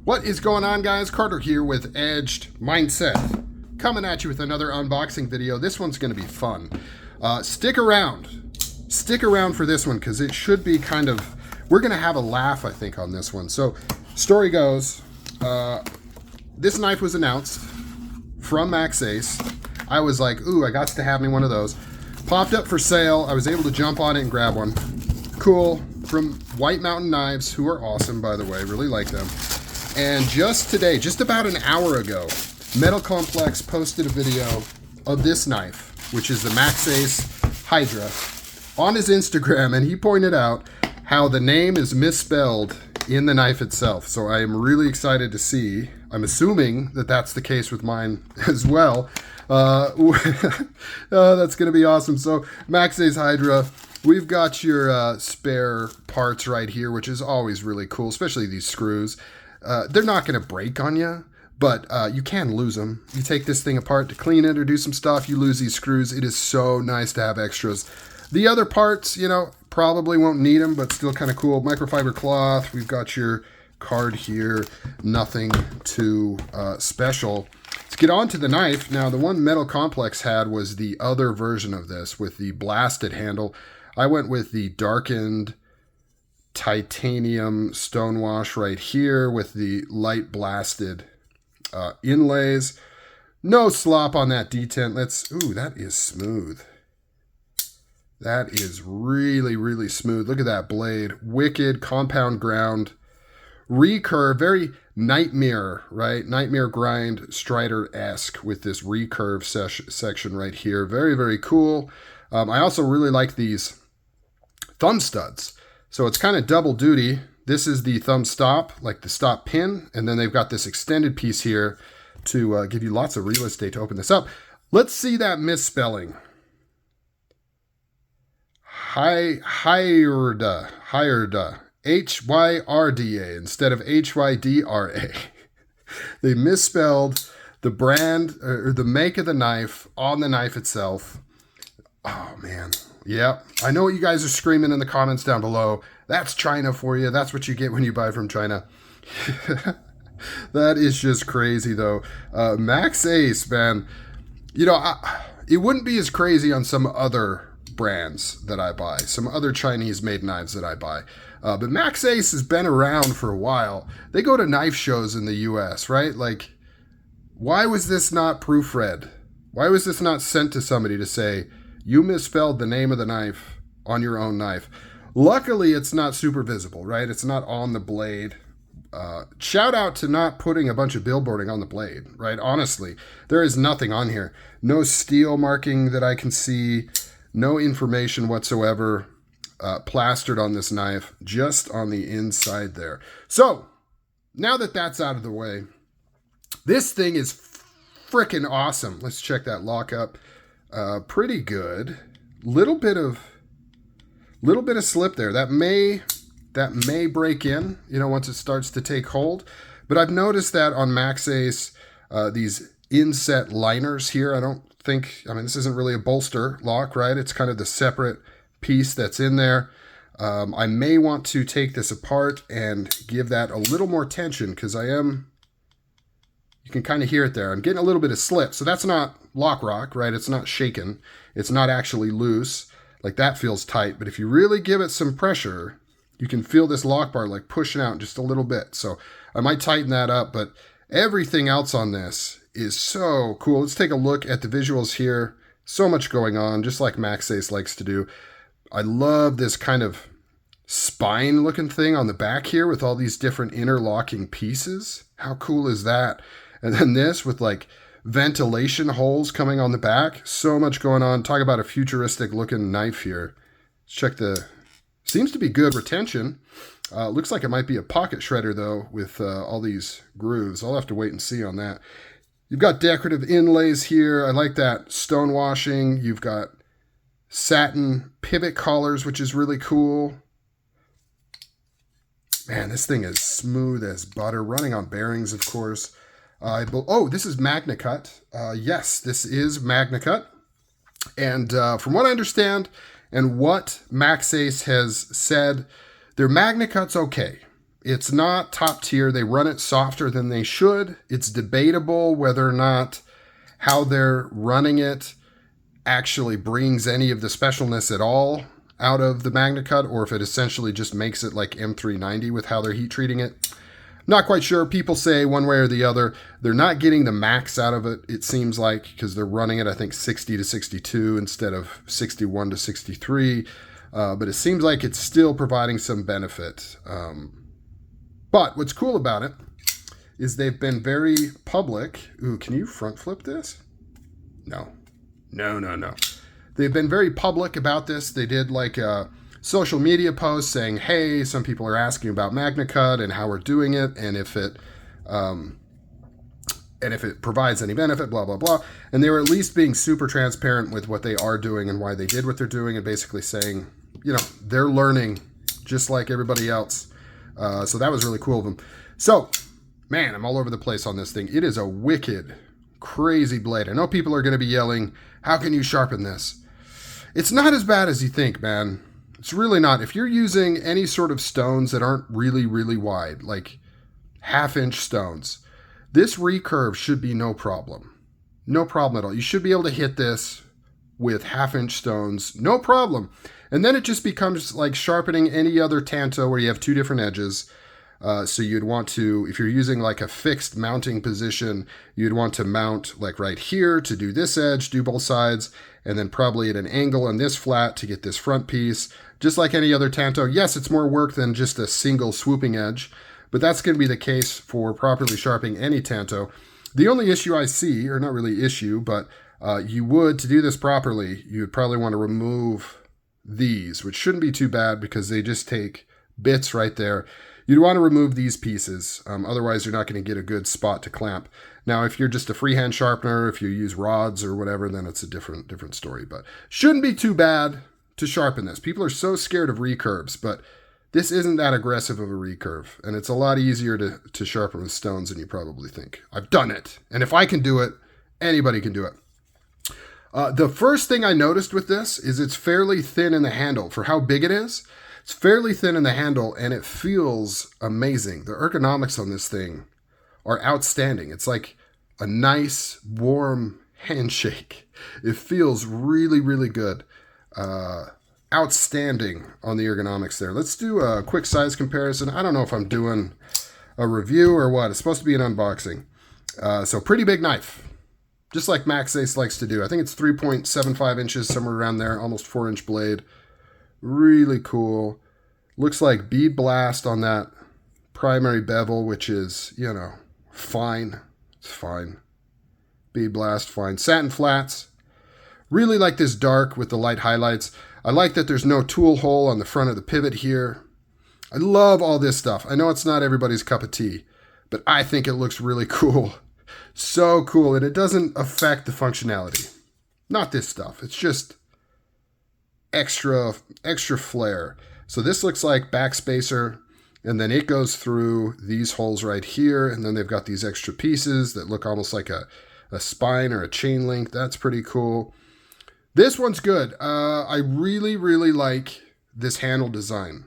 What is going on, guys? Carter here with Edged Mindset, coming at you with another unboxing video. This one's going to be fun. Stick around for this one, because it should be kind of, we're going to have a laugh, I think, on this one. So, story goes, this knife was announced from Maxace. I was like, ooh, I got to have me one of those. Popped up for sale. I was able to jump on it and grab one. Cool. From White Mountain Knives, who are awesome, by the way. Really like them. And just today, just about an hour ago, Metal Complex posted a video of this knife, which is the Maxace Hydra, on his Instagram, and he pointed out how the name is misspelled in the knife itself. So I am really excited to see. I'm assuming that that's the case with mine as well. That's going to be awesome. So Maxace Hydra, we've got your spare parts right here, which is always really cool, especially these screws. They're not going to break on you, but you can lose them. You take this thing apart to clean it or do some stuff, you lose these screws. It is so nice to have extras. The other parts, you know, probably won't need them, but still kind of cool. Microfiber cloth. We've got your card here. Nothing too special. Let's get on to the knife. Now, the one Metal Complex had was the other version of this with the blasted handle. I went with the darkened titanium Stonewash right here with the light blasted inlays. No slop on that detent. Ooh, that is smooth. That is really, really smooth. Look at that blade. Wicked compound ground. Recurve, very Nightmare, right? Nightmare grind Strider-esque with this recurve section right here. Very, very cool. I also really like these thumb studs. So it's kind of double duty. This is the thumb stop, like the stop pin, and then they've got this extended piece here to give you lots of real estate to open this up. Let's see that misspelling. Hyrda, Hyrda instead of Hydra. They misspelled the brand or the make of the knife on the knife itself. Oh man. Yeah, I know what you guys are screaming in the comments down below. That's China for you. That's what you get when you buy from China. That is just crazy, though. Maxace, man. You know, it wouldn't be as crazy on some other brands that I buy, some other Chinese-made knives that I buy. But Maxace has been around for a while. They go to knife shows in the U.S., right? Like, why was this not proofread? Why was this not sent to somebody to say, you misspelled the name of the knife on your own knife? Luckily, it's not super visible, right? It's not on the blade. Shout out to not putting a bunch of billboarding on the blade, right? Honestly, there is nothing on here. No steel marking that I can see. No information whatsoever plastered on this knife, just on the inside there. So, now that that's out of the way, this thing is freaking awesome. Let's check that lockup. Pretty good. Little bit of slip there. That may break in, you know, once it starts to take hold. But I've noticed that on Maxace, these inset liners here, I mean, this isn't really a bolster lock, right? It's kind of the separate piece that's in there. I may want to take this apart and give that a little more tension, because you can kind of hear it there. I'm getting a little bit of slip. So that's not lock rock, right? It's not shaken. It's not actually loose. Like, that feels tight. But if you really give it some pressure, you can feel this lock bar like pushing out just a little bit. So I might tighten that up, but everything else on this is so cool. Let's take a look at the visuals here. So much going on, just like Maxace likes to do. I love this kind of spine looking thing on the back here with all these different interlocking pieces. How cool is that? And then this with like ventilation holes coming on the back. So much going on. Talk about a futuristic looking knife here. Let's check seems to be good retention. Looks like it might be a pocket shredder though, with all these grooves. I'll have to wait and see on that. You've got decorative inlays here. I like that stone washing. You've got satin pivot collars, which is really cool. Man, this thing is smooth as butter. Running on bearings, of course. This is Magnacut. Yes, this is Magnacut. And from what I understand and what Maxace has said, their Magnacut's okay. It's not top tier. They run it softer than they should. It's debatable whether or not how they're running it actually brings any of the specialness at all out of the Magnacut, or if it essentially just makes it like M390 with how they're heat treating it. Not quite sure. People say one way or the other. They're not getting the max out of it, it seems like, because they're running it, I think, 60 to 62 instead of 61 to 63. But it seems like it's still providing some benefit. But what's cool about it is they've been very public. Ooh, can you front flip this? No. No. They've been very public about this. They did like a social media post saying, hey, some people are asking about Magnacut and how we're doing it, and if it provides any benefit, blah, blah, blah. And they were at least being super transparent with what they are doing and why they did what they're doing, and basically saying, you know, they're learning just like everybody else. So that was really cool of them. So, man, I'm all over the place on this thing. It is a wicked, crazy blade. I know people are going to be yelling, how can you sharpen this? It's not as bad as you think, man. It's really not. If you're using any sort of stones that aren't really, really wide, like half-inch stones, this recurve should be no problem. No problem at all. You should be able to hit this with half-inch stones, no problem. And then it just becomes like sharpening any other tanto where you have two different edges. So you'd want to, if you're using like a fixed mounting position, you'd want to mount like right here to do this edge, do both sides, and then probably at an angle on this flat to get this front piece. Just like any other tanto. Yes, it's more work than just a single swooping edge, but that's going to be the case for properly sharpening any tanto. The only issue I see, or not really issue, but you would, to do this properly, you would probably want to remove these, which shouldn't be too bad because they just take bits right there. You'd want to remove these pieces, otherwise you're not going to get a good spot to clamp. Now, if you're just a freehand sharpener, if you use rods or whatever, then it's a different story, but shouldn't be too bad to sharpen this. People are so scared of recurves, but this isn't that aggressive of a recurve, and it's a lot easier to sharpen with stones than you probably think. I've done it, and if I can do it, anybody can do it. The first thing I noticed with this is it's fairly thin in the handle. For how big it is, it's fairly thin in the handle, and it feels amazing. The ergonomics on this thing are outstanding. It's like a nice, warm handshake. It feels really, really good. Outstanding on the ergonomics there. Let's do a quick size comparison. I don't know if I'm doing a review or what. It's supposed to be an unboxing. So pretty big knife. Just like Maxace likes to do. I think it's 3.75 inches, somewhere around there. Almost 4-inch blade. Really cool. Looks like bead blast on that primary bevel, which is, you know, fine. It's fine. Bead blast, fine. Satin flats. Really like this dark with the light highlights. I like that there's no tool hole on the front of the pivot here. I love all this stuff. I know it's not everybody's cup of tea, but I think it looks really cool. So cool, and it doesn't affect the functionality. Not this stuff. It's just extra flair. So this looks like backspacer, and then it goes through these holes right here, and then they've got these extra pieces that look almost like a spine or a chain link. That's pretty cool. This one's good. I really, really like this handle design.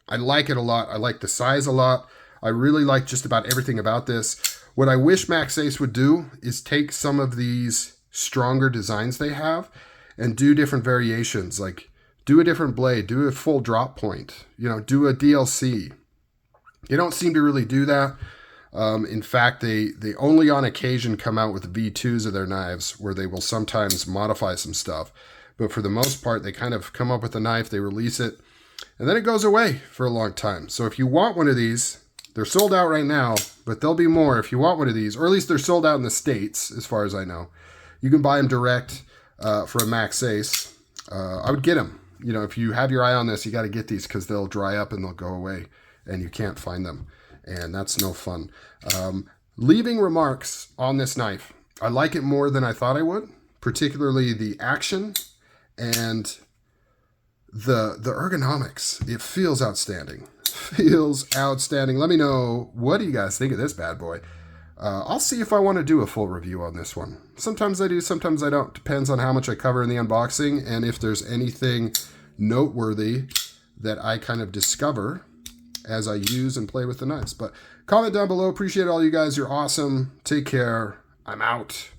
I like it a lot. I like the size a lot. I really like just about everything about this. What I wish Maxace would do is take some of these stronger designs they have and do different variations, like do a different blade, do a full drop point, you know, do a DLC. They don't seem to really do that. In fact, they only on occasion come out with V2s of their knives where they will sometimes modify some stuff. But for the most part, they kind of come up with a knife, they release it, and then it goes away for a long time. So if you want one of these, they're sold out right now, but there'll be more if you want one of these, or at least they're sold out in the States, as far as I know. You can buy them direct from Maxace. I would get them. You know, if you have your eye on this, you got to get these because they'll dry up and they'll go away and you can't find them. And that's no fun. Leaving remarks on this knife. I like it more than I thought I would, particularly the action and the ergonomics. It feels outstanding. Feels outstanding. Let me know, what do you guys think of this bad boy? I'll see if I want to do a full review on this one. Sometimes I do, sometimes I don't. Depends on how much I cover in the unboxing and if there's anything noteworthy that I kind of discover as I use and play with the knives. But comment down below. Appreciate all you guys. You're awesome. Take care. I'm out.